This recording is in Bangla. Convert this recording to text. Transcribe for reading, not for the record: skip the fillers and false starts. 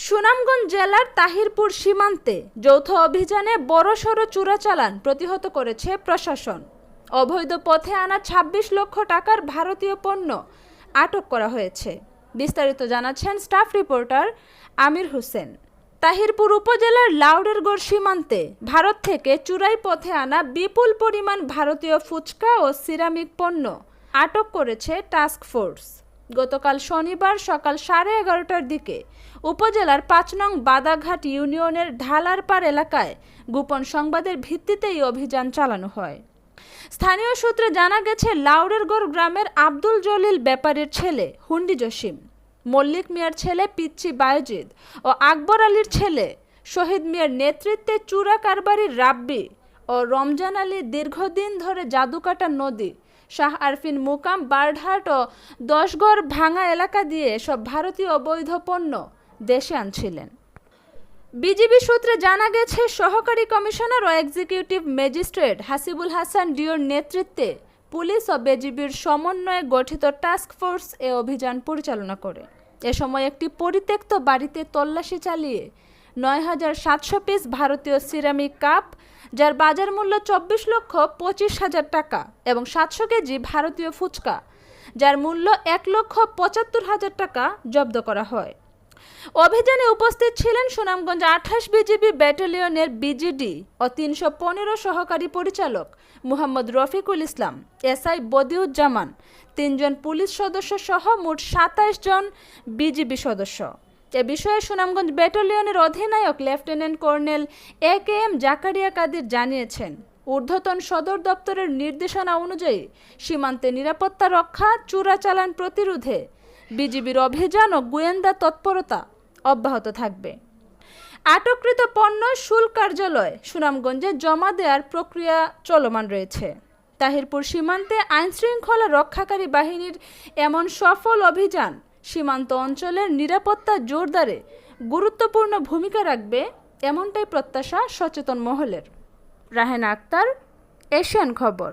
সুনামগঞ্জ জেলার তাহিরপুর সীমান্তে যৌথ অভিযানে বড়সড় চোরাচালান প্রতিহত করেছে প্রশাসন। অবৈধ পথে আনা ২৬ লক্ষ টাকার ভারতীয় পণ্য আটক করা হয়েছে। বিস্তারিত জানাচ্ছেন স্টাফ রিপোর্টার আমির হোসেন। তাহিরপুর উপজেলার লাউড়েরগড় সীমান্তে ভারত থেকে চোরাই পথে আনা বিপুল পরিমাণ ভারতীয় ফুচকা ও সিরামিক পণ্য আটক করেছে টাস্ক ফোর্স। গতকাল শনিবার সকাল 11:30টার দিকে উপজেলার ৫ নং বাদাঘাট ইউনিয়নের ঢালারপাড় এলাকায় গোপন সংবাদের ভিত্তিতে এই অভিযান চালানো হয়। স্থানীয় সূত্রে জানা গেছে, লাউড়েরগড় গ্রামের আব্দুল জলিল ব্যাপারীর ছেলে হুন্ডি জসিম, মল্লিক মিয়ার ছেলে পিচ্চি বায়েজিদ ও আকবর আলীর ছেলে শহীদ মিয়ার নেতৃত্বে চোরা কারবারি রাব্বি ও রমজান আলী দীর্ঘদিন ধরে জাদুকাটা নদী, শাহ আরফিন মুকাম, বারঘাট ও ১০গড় ভাঙা এলাকা দিয়ে সব ভারতীয় অবৈধ পণ্য দেশে আনছিলেন। বিজিবি সূত্রে জানা গেছে, সহকারী কমিশনার ও এক্সিকিউটিভ ম্যাজিস্ট্রেট হাসিবুল হাসান ডিওর নেতৃত্বে পুলিশ ও বিজিবির সমন্বয়ে গঠিত টাস্ক ফোর্স এ অভিযান পরিচালনা করে। এ সময় একটি পরিত্যক্ত বাড়িতে তল্লাশি চালিয়ে ৯,৭০০ পিস ভারতীয় সিরামিক কাপ, যার বাজার মূল্য ২৪,২৫,০০০ টাকা এবং ৭০০ কেজি ভারতীয় ফুচকা, যার মূল্য ১,৭৫,০০০ টাকা জব্দ করা হয়। অভিযানে উপস্থিত ছিলেন সুনামগঞ্জ ২৮ বিজিবি ব্যাটালিয়নের বিজিডি ও ৩১৫ সহকারী পরিচালক মুহাম্মদ রফিকুল ইসলাম, এসআই বদিউজ্জামান, ৩ জন পুলিশ সদস্য সহ মোট ২৭ জন বিজিবি সদস্য। এ বিষয়ে সুনামগঞ্জ ব্যাটালিয়নের অধিনায়ক lieutenant colonel AKM Zakaria Kadir জানিয়েছেন, ঊর্ধ্বতন সদর দপ্তরের নির্দেশনা অনুযায়ী সীমান্তে নিরাপত্তা রক্ষা, চোরাচালান প্রতিরোধে বিজিবির অভিযান ও গোয়েন্দা তৎপরতা অব্যাহত থাকবে। আটককৃত পণ্য শুল্ক কার্যালয় সুনামগঞ্জে জমা দেওয়ার প্রক্রিয়া চলমান রয়েছে। তাহিরপুর সীমান্তে আইনশৃঙ্খলা রক্ষাকারী বাহিনীর এমন সফল অভিযান সীমান্ত অঞ্চলের নিরাপত্তা জোরদারে গুরুত্বপূর্ণ ভূমিকা রাখবে, এমনটাই প্রত্যাশা সচেতন মহলের। রাহেনা আক্তার, এশিয়ান খবর।